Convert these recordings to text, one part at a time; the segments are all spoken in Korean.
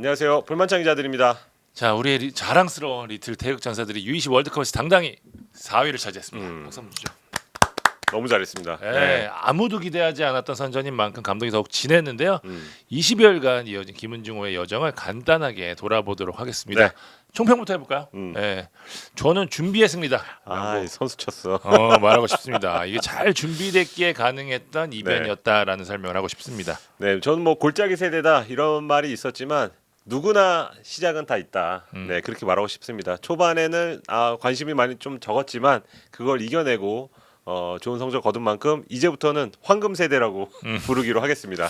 안녕하세요. 불만창 기자들입니다. 자, 우리의 자랑스러운 리틀 태극 전사들이 U20 월드컵에서 당당히 4위를 차지했습니다. 박수 한번 주죠. 너무 잘했습니다. 네, 아무도 기대하지 않았던 선전인 만큼 감동이 더욱 진했는데요. 20여일간 이어진 김은중호의 여정을 간단하게 돌아보도록 하겠습니다. 네. 총평부터 해볼까요? 네, 저는 준비했습니다. 선수 쳤어. 말하고 싶습니다. 이게 잘 준비됐기에 가능했던 이변이었다라는 설명을 하고 싶습니다. 네, 저는 뭐 골짜기 세대다 이런 말이 있었지만 누구나 시작은 다 있다. 네, 그렇게 말하고 싶습니다. 초반에는 관심이 많이 좀 적었지만 그걸 이겨내고 좋은 성적 거둔 만큼 이제부터는 황금 세대라고 부르기로 하겠습니다.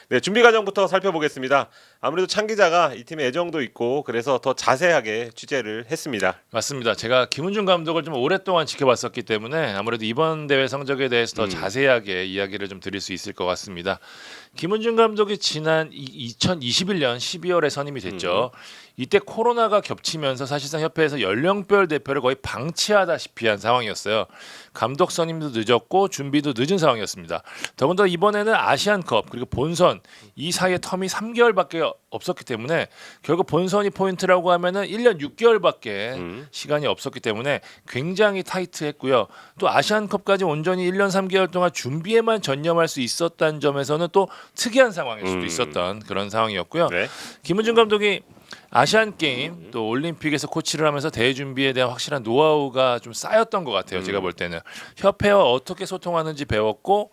네, 준비 과정부터 살펴보겠습니다. 아무래도 창 기자가 이 팀에 애정도 있고 그래서 더 자세하게 취재를 했습니다. 맞습니다. 제가 김은중 감독을 좀 오랫동안 지켜봤었기 때문에 아무래도 이번 대회 성적에 대해서 더 자세하게 이야기를 좀 드릴 수 있을 것 같습니다. 김은중 감독이 지난 2021년 12월에 선임이 됐죠. 이때 코로나가 겹치면서 사실상 협회에서 연령별 대표를 거의 방치하다시피 한 상황이었어요. 감독 선임도 늦었고 준비도 늦은 상황이었습니다. 더군다나 이번에는 아시안컵 그리고 본선 이 사이에 텀이 3개월밖에 없었기 때문에 결국 본선이 포인트라고 하면은 1년 6개월밖에 시간이 없었기 때문에 굉장히 타이트했고요. 또 아시안컵까지 온전히 1년 3개월 동안 준비에만 전념할 수 있었다는 점에서는 또 특이한 상황일 수도 있었던 그런 상황이었고요. 네. 김은중 감독이 아시안 게임 또 올림픽에서 코치를 하면서 대회 준비에 대한 확실한 노하우가 좀 쌓였던 것 같아요. 제가 볼 때는 협회와 어떻게 소통하는지 배웠고,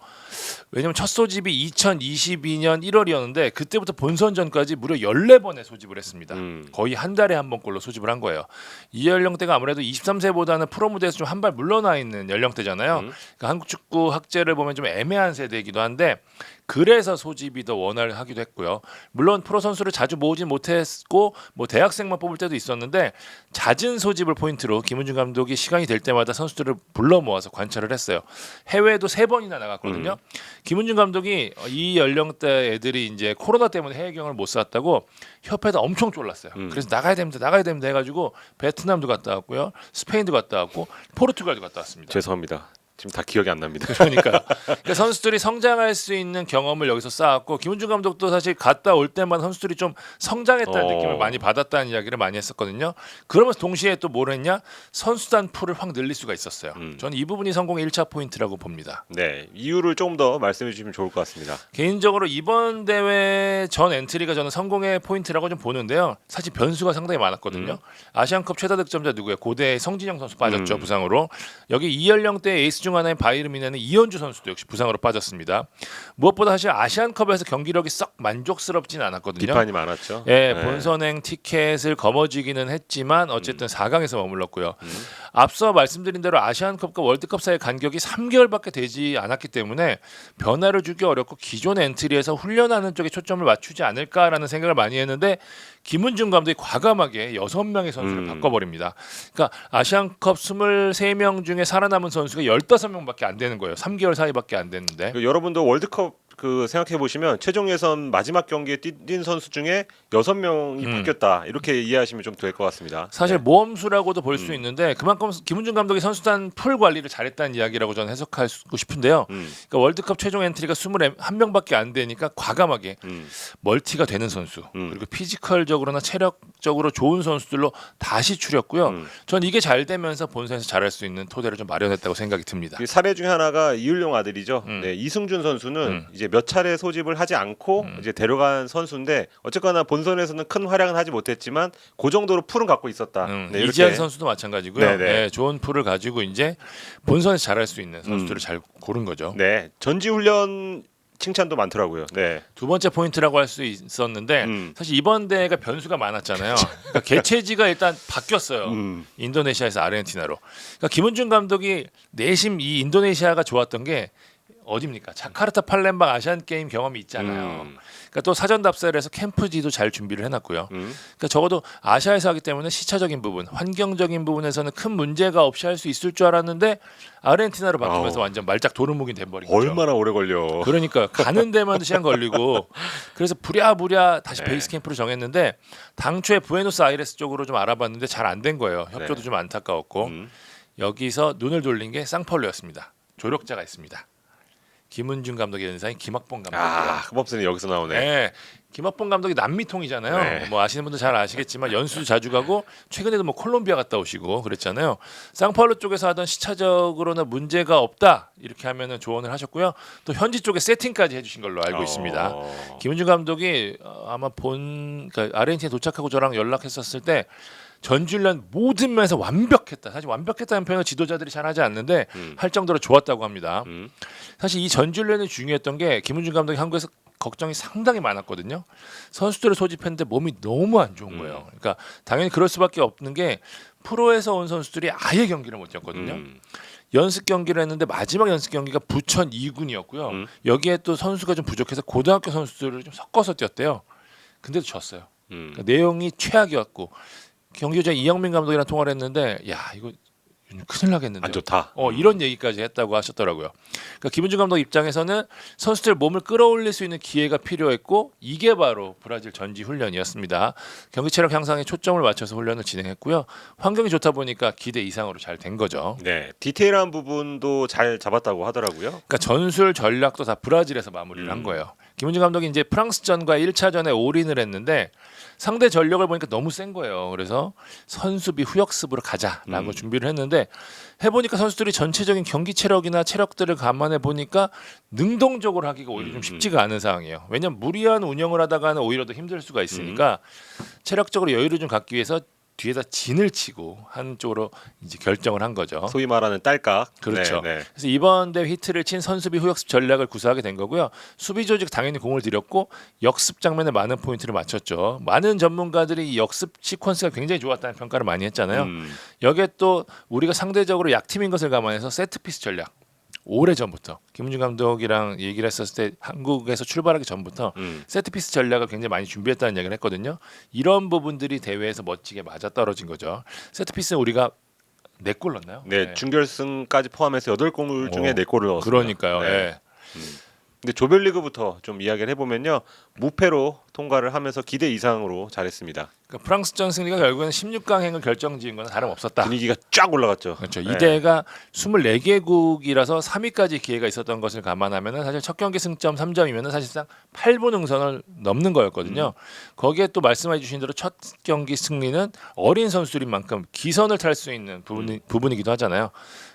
왜냐면 첫 소집이 2022년 1월이었는데 그때부터 본선전까지 무려 14번의 소집을 했습니다. 거의 한 달에 한 번꼴로 소집을 한 거예요. 이 연령대가 아무래도 23세보다는 프로 무대에서 좀 한 발 물러나 있는 연령대잖아요. 그러니까 한국 축구 학제를 보면 좀 애매한 세대이기도 한데 그래서 소집이 더 원활하기도 했고요. 물론 프로 선수를 자주 모으진 못했고 뭐 대학생만 뽑을 때도 있었는데 잦은 소집을 포인트로 김은중 감독이 시간이 될 때마다 선수들을 불러 모아서 관찰을 했어요. 해외에도 3번이나 나갔거든요. 김은중 감독이 이 연령대 애들이 이제 코로나 때문에 해외 경험을 못 쌓았다고 협회도 엄청 쫄랐어요. 그래서 나가야 됩니다 해가지고 베트남도 갔다 왔고요, 스페인도 갔다 왔고 포르투갈도 갔다 왔습니다. 죄송합니다. 지금 다 기억이 안 납니다. 그러니까 선수들이 성장할 수 있는 경험을 여기서 쌓았고 김은중 감독도 사실 갔다 올 때만 선수들이 좀 성장했다는 느낌을 많이 받았다는 이야기를 많이 했었거든요. 그러면서 동시에 또 뭘 했냐? 선수단 풀을 확 늘릴 수가 있었어요. 저는 이 부분이 성공의 1차 포인트라고 봅니다. 네, 이유를 조금 더 말씀해 주시면 좋을 것 같습니다. 개인적으로 이번 대회 전 엔트리가 저는 성공의 포인트라고 좀 보는데요. 사실 변수가 상당히 많았거든요. 아시안컵 최다 득점자 누구예요? 고대 성진영 선수 빠졌죠, 부상으로. 여기 이 연령대 에이스 중 하나인 바이에른 뮌헨의 이현주 선수도 역시 부상으로 빠졌습니다. 무엇보다 사실 아시안컵에서 경기력이 썩 만족스럽지는 않았거든요. 비판이 많았죠. 예, 본선행 티켓을 거머쥐기는 했지만 어쨌든 4강에서 머물렀고요. 앞서 말씀드린 대로 아시안컵과 월드컵 사이의 간격이 3개월밖에 되지 않았기 때문에 변화를 주기 어렵고 기존 엔트리에서 훈련하는 쪽에 초점을 맞추지 않을까라는 생각을 많이 했는데 김은중 감독이 과감하게 6명의 선수를 바꿔버립니다. 그러니까 아시안컵 23명 중에 살아남은 선수가 15명밖에 안 되는 거예요. 3개월 사이밖에 안 됐는데. 여러분도 월드컵 생각해 보시면 최종 예선 마지막 경기에 뛴 선수 중에 6명이 바뀌었다 이렇게 이해하시면 좀 될 것 같습니다. 사실 모험수라고도 볼 수 있는데 그만큼 김은중 감독이 선수단 풀 관리를 잘했다는 이야기라고 저는 해석하고 싶은데요. 그러니까 월드컵 최종 엔트리가 21명밖에 안 되니까 과감하게 멀티가 되는 선수 그리고 피지컬적으로나 체력적으로 좋은 선수들로 다시 추렸고요. 전 이게 잘 되면서 본선에서 잘할 수 있는 토대를 좀 마련했다고 생각이 듭니다. 그 사례 중에 하나가 이율용 아들이죠. 네, 이승준 선수는 이제 몇 차례 소집을 하지 않고 이제 데려간 선수인데 어쨌거나 본선에서는 큰 활약은 하지 못했지만 그 정도로 풀은 갖고 있었다. 네, 이지한 선수도 마찬가지고요. 네, 좋은 풀을 가지고 이제 본선에서 잘할 수 있는 선수들을 잘 고른 거죠. 네, 전지훈련 칭찬도 많더라고요. 네. 두 번째 포인트라고 할 수 있었는데 사실 이번 대회가 변수가 많았잖아요. 그러니까 개최지가 일단 바뀌었어요. 인도네시아에서 아르헨티나로. 그러니까 김은중 감독이 내심 이 인도네시아가 좋았던 게 어디입니까? 자카르타 팔렘방 아시안 게임 경험이 있잖아요. 그러니까 또 사전 답사를 해서 캠프지도 잘 준비를 해놨고요. 그러니까 적어도 아시아에서 하기 때문에 시차적인 부분, 환경적인 부분에서는 큰 문제가 없이 할 수 있을 줄 알았는데 아르헨티나로 바뀌면서 완전 말짝 도루묵이 돼버린 거죠. 얼마나 오래 걸려. 그러니까 가는 데만 시간 걸리고 그래서 부랴부랴 다시 베이스 캠프를 정했는데 당초에 부에노스아이레스 쪽으로 좀 알아봤는데 잘 안 된 거예요. 협조도 좀 안타까웠고 여기서 눈을 돌린 게 상파울루였습니다. 조력자가 있습니다. 김은중 감독의 연상인 김학봉 감독이에요. 흡업선이 여기서 나오네. 네, 김학봉 감독이 남미통이잖아요. 네. 뭐 아시는 분들 잘 아시겠지만 연수도 자주 가고 최근에도 뭐 콜롬비아 갔다 오시고 그랬잖아요. 상파울루 쪽에서 하던 시차적으로는 문제가 없다 이렇게 하면은 조언을 하셨고요. 또 현지 쪽에 세팅까지 해주신 걸로 알고 있습니다. 김은중 감독이 아마 그러니까 아르헨티나에 도착하고 저랑 연락했었을 때 전주련 모든 면에서 완벽했다. 사실 완벽했다는 표현을 지도자들이 잘 하지 않는데 할 정도로 좋았다고 합니다. 사실 이 전주련이 중요했던 게 김은중 감독이 한국에서 걱정이 상당히 많았거든요. 선수들을 소집했는데 몸이 너무 안 좋은 거예요. 그러니까 당연히 그럴 수밖에 없는 게 프로에서 온 선수들이 아예 경기를 못 뛰었거든요. 연습 경기를 했는데 마지막 연습 경기가 부천 2군이었고요. 여기에 또 선수가 좀 부족해서 고등학교 선수들을 좀 섞어서 뛰었대요. 근데도 졌어요. 그러니까 내용이 최악이었고 경기자 이영민 감독이랑 통화를 했는데 야 이거 큰일 나겠는데 안 좋다. 이런 얘기까지 했다고 하셨더라고요. 그러니까 김은중 감독 입장에서는 선수들 몸을 끌어올릴 수 있는 기회가 필요했고 이게 바로 브라질 전지 훈련이었습니다. 경기 체력 향상에 초점을 맞춰서 훈련을 진행했고요. 환경이 좋다 보니까 기대 이상으로 잘 된 거죠. 네, 디테일한 부분도 잘 잡았다고 하더라고요. 그러니까 전술 전략도 다 브라질에서 마무리를 한 거예요. 김은중 감독이 이제 프랑스전과 1차전에 올인을 했는데 상대 전력을 보니까 너무 센 거예요. 그래서 선수비 후역습으로 가자라고 준비를 했는데 해보니까 선수들이 전체적인 경기 체력이나 체력들을 감안해 보니까 능동적으로 하기가 오히려 좀 쉽지가 않은 상황이에요. 왜냐하면 무리한 운영을 하다가는 오히려 더 힘들 수가 있으니까 체력적으로 여유를 좀 갖기 위해서 뒤에다 진을 치고 한쪽으로 이제 결정을 한 거죠. 소위 말하는 딸깍. 그렇죠. 네, 네. 그래서 이번 대회 히트를 친 선수비 후역습 전략을 구사하게 된 거고요. 수비 조직 당연히 공을 들였고 역습 장면에 많은 포인트를 맞췄죠. 많은 전문가들이 이 역습 시퀀스가 굉장히 좋았다는 평가를 많이 했잖아요. 여기에 또 우리가 상대적으로 약팀인 것을 감안해서 세트피스 전략. 오래전부터 김은중 감독이랑 얘기를 했었을 때 한국에서 출발하기 전부터 세트피스 전략을 굉장히 많이 준비했다는 얘기를 했거든요. 이런 부분들이 대회에서 멋지게 맞아떨어진 거죠. 세트피스는 우리가 4골 넣었나요? 네, 준결승까지 포함해서 8골 중에 4골을 넣었습니다. 그러니까요. 네. 예. 근데 조별리그부터 좀 이야기를 해보면요, 무패로 통과를 하면서 기대 이상으로 잘했습니다. 그러니까 프랑스전 승리가 결국에는 16강행을 결정지은 건 다름없었다. 분위기가 쫙 올라갔죠. 그렇죠. 네. 이 대회가 24개국이라서 3위까지 기회가 있었던 것을 감안하면은 사실 첫 경기 승점 3점이면은 사실상 8분 응선을 넘는 거였거든요. 거기에 또 말씀해 주신 대로 첫 경기 승리는 어린 선수들인 만큼 기선을 탈 수 있는 부분이기도 하잖아요.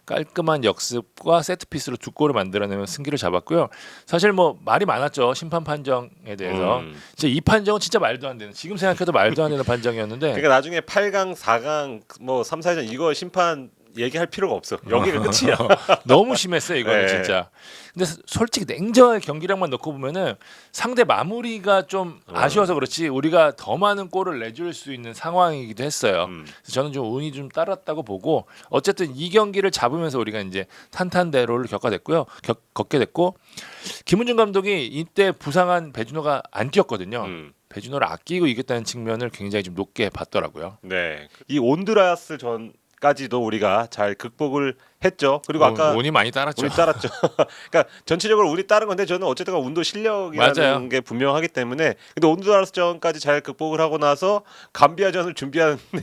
깔끔한 역습과 세트피스로 2골을 만들어내면 승기를 잡았고요. 사실 뭐 말이 많았죠. 심판 판정에 대해서. 진짜 이 판정은 진짜 말도 안 되는. 지금 생각해도 말도 안 되는 판정이었는데. 그러니까 나중에 8강, 4강, 뭐 3, 4전 이거 심판 얘기할 필요가 없어. 여기가 끝이야. 너무 심했어요 이거는 네. 진짜. 근데 솔직히 냉정하게 경기량만 놓고 보면은 상대 마무리가 좀 아쉬워서 그렇지 우리가 더 많은 골을 내줄 수 있는 상황이기도 했어요. 그래서 저는 좀 운이 좀 따랐다고 보고 어쨌든 이 경기를 잡으면서 우리가 이제 탄탄대로를 걷게 됐고 김은중 감독이 이때 부상한 배준호가 안 뛰었거든요. 배준호를 아끼고 이겼다는 측면을 굉장히 좀 높게 봤더라고요. 네, 이 온두라스 전까지도 우리가 잘 극복을 했죠. 그리고 아까 운이 많이 따랐죠. 우리 따랐죠. 그러니까 전체적으로 우리 따른 건데 저는 어쨌든 운도 실력이라는 맞아요. 게 분명하기 때문에 근데 온두라스전까지 잘 극복을 하고 나서 감비아전을 준비하는데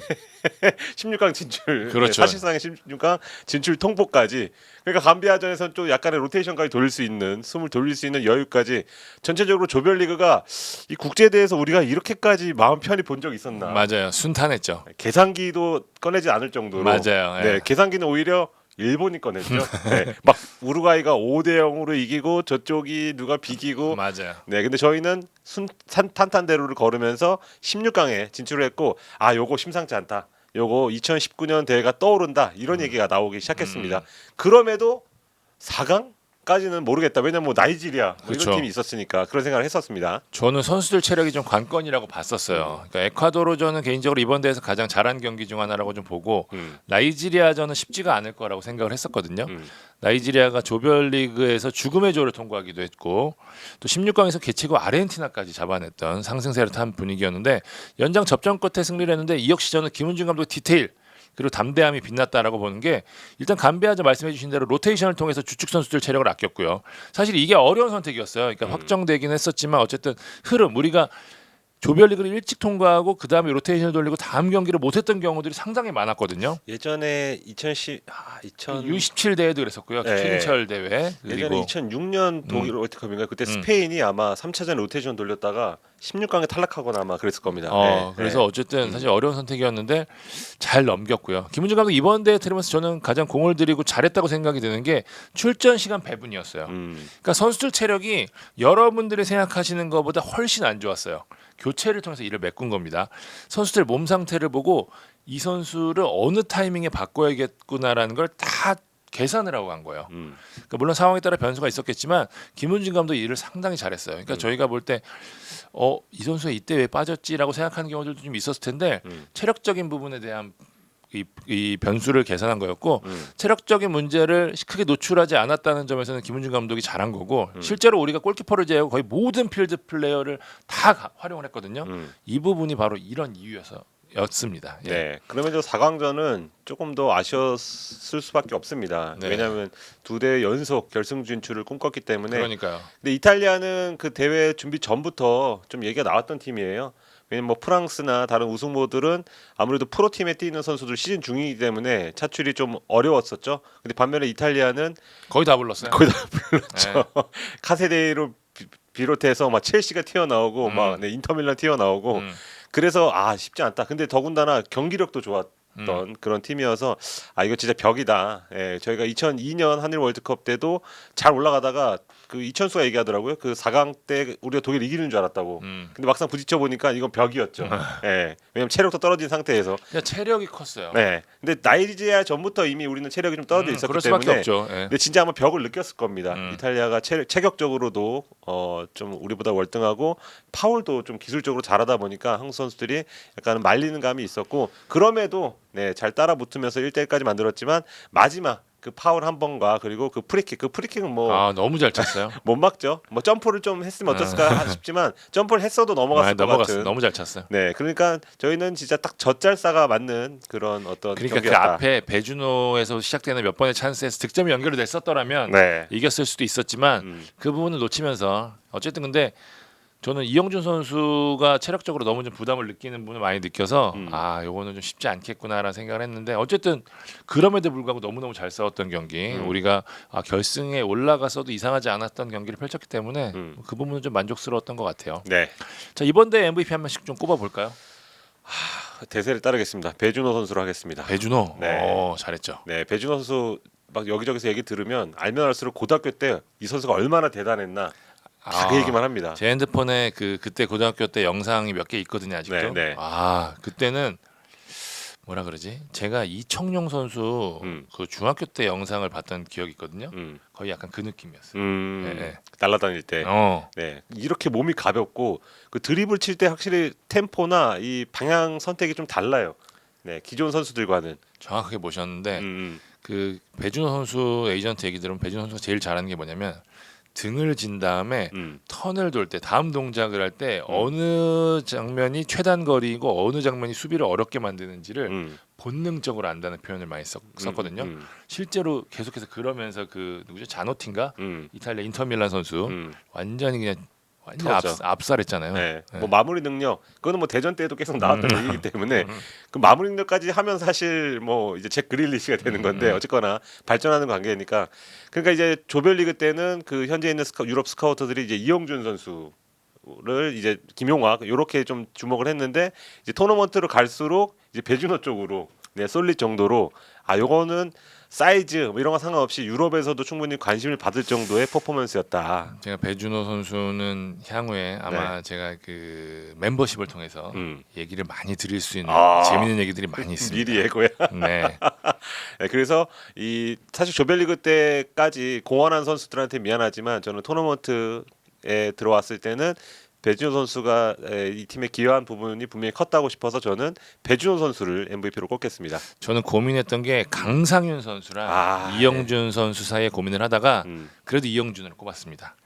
16강 진출, 그렇죠. 사실상의 16강 진출 통보까지. 그러니까 감비아전에서는 또 약간의 로테이션까지 돌릴 수 있는 숨을 돌릴 수 있는 여유까지 전체적으로 조별리그가 이 국제대회에서 우리가 이렇게까지 마음 편히 본 적 있었나? 맞아요. 순탄했죠. 계산기도 꺼내지 않을 정도로. 맞아요. 네, 예. 계산기는 오히려 일본이 꺼냈죠. 네, 막 우루과이가 5대 0으로 이기고 저쪽이 누가 비기고. 맞아요. 네, 근데 저희는 탄탄대로를 걸으면서 16강에 진출을 했고 아, 요거 심상치 않다. 요거 2019년 대회가 떠오른다. 이런 얘기가 나오기 시작했습니다. 그럼에도 4강까지는 모르겠다. 왜냐면 뭐 나이지리아 뭐 그렇죠. 이런 팀이 있었으니까 그런 생각을 했었습니다. 저는 선수들 체력이 좀 관건이라고 봤었어요. 그러니까 에콰도르전은 개인적으로 이번 대회에서 가장 잘한 경기 중 하나라고 좀 보고 나이지리아전은 쉽지가 않을 거라고 생각을 했었거든요. 나이지리아가 조별리그에서 죽음의 조를 통과하기도 했고 또 16강에서 개치고 아르헨티나까지 잡아냈던 상승세를 탄 분위기였는데 연장 접전 끝에 승리를 했는데 이 역시 저는 김은중 감독 디테일 그리고 담대함이 빛났다라고 보는 게 일단 감비아전 말씀해 주신 대로 로테이션을 통해서 주축 선수들 체력을 아꼈고요. 사실 이게 어려운 선택이었어요. 그러니까 확정되긴 했었지만 어쨌든 흐름 우리가 조별리그를 일찍 통과하고 그 다음에 로테이션을 돌리고 다음 경기를 못했던 경우들이 상당히 많았거든요. 예전에 2010 U17 대회도 그랬었고요. 네. 최진철 대회 예전에 그리고 2006년 독일 월드컵인가 그때 스페인이 아마 3차전 로테이션 돌렸다가 16강에 탈락하거나 아마 그랬을 겁니다. 네. 그래서 어쨌든 사실 어려운 선택이었는데 잘 넘겼고요. 김은중 감독 이번 대회 들으면서 저는 가장 공을 들이고 잘했다고 생각이 드는 게 출전 시간 배분이었어요. 그러니까 선수들 체력이 여러분들이 생각하시는 것보다 훨씬 안 좋았어요. 교체를 통해서 이를 메꾼 겁니다. 선수들 몸 상태를 보고 이 선수를 어느 타이밍에 바꿔야겠구나라는 걸 다 계산을 하고 간 거예요. 그러니까 물론 상황에 따라 변수가 있었겠지만 김은중 감독이 일을 상당히 잘했어요. 그러니까 저희가 볼 때 이 선수가 이때 왜 빠졌지라고 생각하는 경우들도 좀 있었을 텐데 체력적인 부분에 대한 이 변수를 계산한 거였고 체력적인 문제를 크게 노출하지 않았다는 점에서는 김은중 감독이 잘한 거고 실제로 우리가 골키퍼를 제외하고 거의 모든 필드 플레이어를 다 활용을 했거든요. 이 부분이 바로 이런 이유였습니다. 예. 네. 그러면 저 4강전은 조금 더 아쉬웠을 수밖에 없습니다. 네. 왜냐하면 두 대회 연속 결승 진출을 꿈꿨기 때문에. 그러니까요. 근데 이탈리아는 그 대회 준비 전부터 좀 얘기가 나왔던 팀이에요. 왜냐면 뭐 프랑스나 다른 우승모들은 아무래도 프로팀에 뛰는 선수들 시즌 중이기 때문에 차출이 좀 어려웠었죠. 근데 반면에 이탈리아는 거의 다 불렀어요. 거의 다 불렀죠. 카세데이로 비롯해서 막 첼시가 튀어나오고 막 인터밀란 튀어나오고 그래서 쉽지 않다. 근데 더군다나 경기력도 좋았던 그런 팀이어서 이거 진짜 벽이다. 예, 저희가 2002년 한일 월드컵 때도 잘 올라가다가 그 이천수가 얘기하더라고요. 그 4강 때 우리가 독일 이기는 줄 알았다고. 근데 막상 부딪혀 보니까 이건 벽이었죠. 예, 왜냐면 체력도 떨어진 상태에서. 그냥 체력이 컸어요. 네. 근데 나이지리아 전부터 이미 우리는 체력이 좀 떨어져 있었기 그럴 수밖에 때문에. 없죠. 예. 근데 진짜 아마 벽을 느꼈을 겁니다. 이탈리아가 체격적으로도 좀 우리보다 월등하고 파울도 좀 기술적으로 잘하다 보니까 한국 선수들이 약간 말리는 감이 있었고 그럼에도 잘 따라 붙으면서 1대1까지 만들었지만 마지막 그 파울 한 번과 그리고 그 프리킥은 뭐 너무 잘 찼어요. 못 막죠. 뭐 점프를 좀 했으면 어땠을까 싶지만 점프를 했어도 넘어갔을 것 같은. 너무 잘 찼어요. 네, 그러니까 저희는 진짜 딱 젖잘싸가 맞는 그런 어떤 그러니까 경기였다. 그 앞에 배준호에서 시작되는 몇 번의 찬스에서 득점이 연결이 됐었더라면 네. 이겼을 수도 있었지만 그 부분을 놓치면서 어쨌든 근데 저는 이영준 선수가 체력적으로 너무 좀 부담을 느끼는 부분을 많이 느껴서 요거는 좀 쉽지 않겠구나라는 생각을 했는데 어쨌든 그럼에도 불구하고 너무너무 잘 싸웠던 경기 우리가 결승에 올라가서도 이상하지 않았던 경기를 펼쳤기 때문에 그 부분은 좀 만족스러웠던 것 같아요. 네. 자 이번 대회 MVP 한 명씩 좀 꼽아볼까요? 대세를 따르겠습니다. 배준호 선수로 하겠습니다. 배준호. 네. 잘했죠. 네, 배준호 선수 막 여기저기서 얘기 들으면 알면 알수록 고등학교 때 이 선수가 얼마나 대단했나 다 그 얘기만 합니다. 제 핸드폰에 그때 고등학교 때 영상이 몇 개 있거든요 아직도. 네. 그때는 뭐라 그러지? 제가 이청용 선수 그 중학교 때 영상을 봤던 기억이 있거든요. 거의 약간 그 느낌이었어요. 네. 날아다닐 때. 네, 이렇게 몸이 가볍고 그 드리블 칠 때 확실히 템포나 이 방향 선택이 좀 달라요. 네, 기존 선수들과는. 정확하게 보셨는데 그 배준호 선수 에이전트 얘기 들으면 배준호 선수가 제일 잘하는 게 뭐냐면 등을 진 다음에 턴을 돌 때 다음 동작을 할 때 어느 장면이 최단 거리이고 어느 장면이 수비를 어렵게 만드는지를 본능적으로 안다는 표현을 많이 썼거든요. 실제로 계속해서 그러면서 그 누구죠? 자노틴가 이탈리아 인터밀란 선수 완전히 그냥 압살했잖아요. 네. 뭐 마무리 능력 그거는 뭐 대전 때도 계속 나왔던 얘기이기 때문에 그 마무리 능력까지 하면 사실 뭐 이제 잭 그릴리시가 되는 건데 어쨌거나 발전하는 관계니까 그러니까 이제 조별리그 때는 그 현재 있는 유럽 스카우터들이 이제 이영준 선수를 이제 김용화 이렇게 좀 주목을 했는데 이제 토너먼트로 갈수록 이제 배준호 쪽으로 쏠릴 정도로 요거는 사이즈 뭐 이런 거 상관없이 유럽에서도 충분히 관심을 받을 정도의 퍼포먼스였다. 제가 배준호 선수는 향후에 아마 제가 그 멤버십을 통해서 얘기를 많이 드릴 수 있는 재밌는 얘기들이 많이 있습니다. 미리 예고야. 네. 네, 그래서 이 사실 조별리그 때까지 공헌한 선수들한테 미안하지만 저는 토너먼트에 들어왔을 때는 배준호 선수가 이 팀에 기여한 부분이 분명히 컸다고 싶어서 저는 배준호 선수를 MVP로 꼽겠습니다. 저는 고민했던 게 강상윤 선수랑 이영준 선수 사이에 고민을 하다가 그래도 이영준을 꼽았습니다.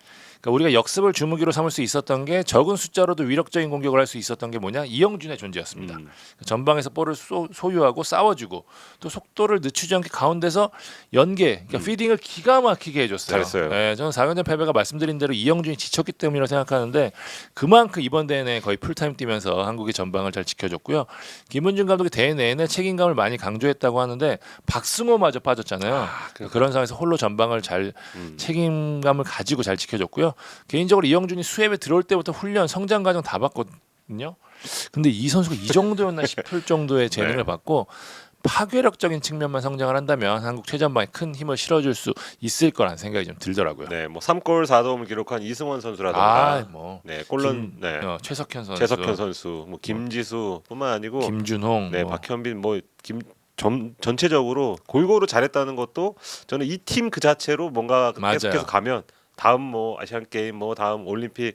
그러니까 우리가 역습을 주무기로 삼을 수 있었던 게 적은 숫자로도 위력적인 공격을 할 수 있었던 게 뭐냐? 이영준의 존재였습니다. 전방에서 볼을 소유하고 싸워주고 또 속도를 늦추지 않게 가운데서 연계, 그러니까 피딩을 기가 막히게 해줬어요. 잘했어요. 네, 저는 4강전 패배가 말씀드린 대로 이영준이 지쳤기 때문이라고 생각하는데 그만큼 이번 대회 내에 거의 풀타임 뛰면서 한국의 전방을 잘 지켜줬고요. 김은중 감독이 대회 내내 책임감을 많이 강조했다고 하는데 박승호마저 빠졌잖아요. 그런 상황에서 홀로 전방을 잘 책임감을 가지고 잘 지켜줬고요. 같고요. 개인적으로 이영준이 수협에 들어올 때부터 훈련 성장 과정 다 봤거든요. 근데 이 선수가 이 정도였나 싶을 정도의 재능을 네. 받고 파괴력적인 측면만 성장을 한다면 한국 최전방에 큰 힘을 실어줄 수 있을 거란 생각이 좀 들더라고요. 네, 뭐 3골 4도움을 기록한 이승원 선수라던가, 뭐 네, 골런, 네, 최석현 선수, 최석현 선수, 뭐 김지수뿐만 아니고, 김준홍, 네, 박현빈, 뭐 전체적으로 골고루 잘했다는 것도 저는 이 팀 그 자체로 뭔가 맞아요. 계속해서 가면 다음 뭐 아시안 게임, 뭐 다음 올림픽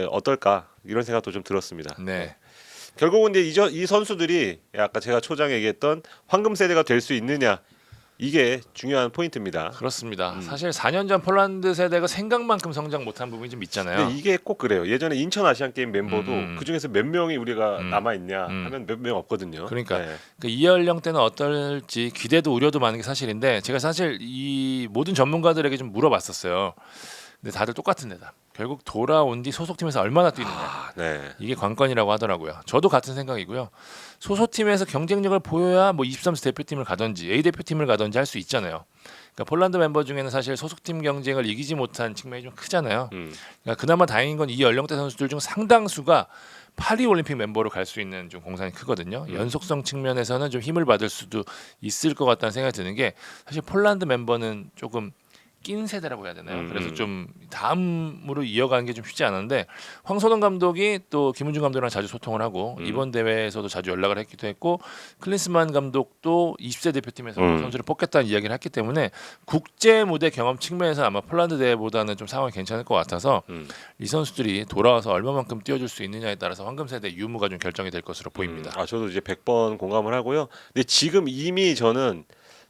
어떨까 이런 생각도 좀 들었습니다. 네. 결국은 이제 이 선수들이 아까 제가 초장에 얘기했던 황금 세대가 될 수 있느냐 이게 중요한 포인트입니다. 그렇습니다. 사실 4년 전 폴란드 세대가 생각만큼 성장 못한 부분이 좀 있잖아요. 근데 이게 꼭 그래요. 예전에 인천 아시안 게임 멤버도 음. 그 중에서 몇 명이 우리가 남아 있냐 음. 하면 몇 명 없거든요. 그러니까 네. 이 연령대는 어떨지 기대도 우려도 많은 게 사실인데 제가 사실 이 모든 전문가들에게 좀 물어봤었어요. 근데 다들 똑같은 데다. 결국 돌아온 뒤 소속팀에서 얼마나 뛰느냐. 아, 네. 이게 관건이라고 하더라고요. 저도 같은 생각이고요. 소속팀에서 경쟁력을 보여야 뭐 23세 대표팀을 가든지 A 대표팀을 가든지 할 수 있잖아요. 그러니까 폴란드 멤버 중에는 사실 소속팀 경쟁을 이기지 못한 측면이 좀 크잖아요. 그러니까 그나마 다행인 건 이 연령대 선수들 중 상당수가 파리 올림픽 멤버로 갈 수 있는 좀 공산이 크거든요. 연속성 측면에서는 좀 힘을 받을 수도 있을 것 같다는 생각이 드는 게 사실 폴란드 멤버는 조금 낀 세대라고 해야 되나요? 그래서 좀 다음으로 이어가는 게 좀 쉽지 않은데 황선홍 감독이 또 김은중 감독이랑 자주 소통을 하고 이번 대회에서도 자주 연락을 했기도 했고 클린스만 감독도 20세 대표팀에서 선수를 뽑겠다는 이야기를 했기 때문에 국제 무대 경험 측면에서 아마 폴란드 대회보다는 좀 상황이 괜찮을 것 같아서 이 선수들이 돌아와서 얼마만큼 뛰어줄 수 있느냐에 따라서 황금 세대 유무가 좀 결정이 될 것으로 보입니다. 아, 저도 이제 100번 공감을 하고요. 근데 지금 이미 저는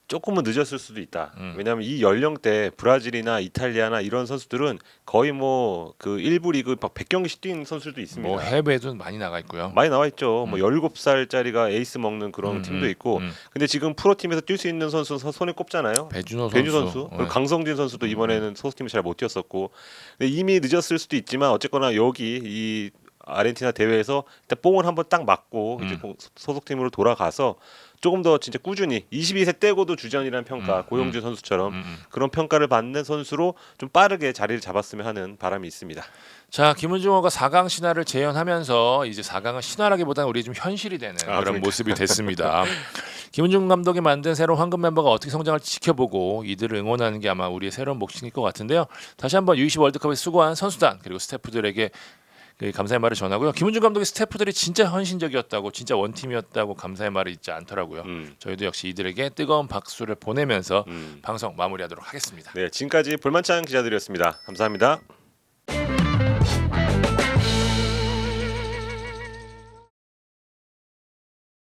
조금은 늦었을 수도 있다. 왜냐하면 이 연령대 브라질이나 이탈리아나 이런 선수들은 거의 뭐 그 1부 리그 막 100경기씩 뛴 선수들도 있습니다. 뭐 해외에도 많이 나가 있고요. 많이 나와 있죠. 뭐 17살짜리가 에이스 먹는 그런 팀도 있고. 근데 지금 프로팀에서 뛸 수 있는 선수는 손에 꼽잖아요. 배준호 선수. 그리고 강성진 선수도 이번에는 소속팀이 잘 못 뛰었었고. 근데 이미 늦었을 수도 있지만 어쨌거나 여기 이 아르헨티나 대회에서 일단 뽕을 한번 딱 맞고 이제 소속팀으로 돌아가서 조금 더 진짜 꾸준히 22세 떼고도 주전이라는 평가 고영준 선수처럼 그런 평가를 받는 선수로 좀 빠르게 자리를 잡았으면 하는 바람이 있습니다. 자, 김은중호가 4강 신화를 재현하면서 이제 4강은 신화라기보다는 우리 좀 현실이 되는 그런 그러니까. 모습이 됐습니다. 김은중 감독이 만든 새로운 황금 멤버가 어떻게 성장할지 지켜보고 이들을 응원하는 게 아마 우리의 새로운 몫일 것 같은데요. 다시 한번 U20 월드컵에 수고한 선수단 그리고 스태프들에게 감사의 말을 전하고요. 김은중 감독의 스태프들이 진짜 헌신적이었다고, 진짜 원팀이었다고 감사의 말을 잊지 않더라고요. 저희도 역시 이들에게 뜨거운 박수를 보내면서 방송 마무리하도록 하겠습니다. 네, 지금까지 볼만찬 기자들이었습니다. 감사합니다.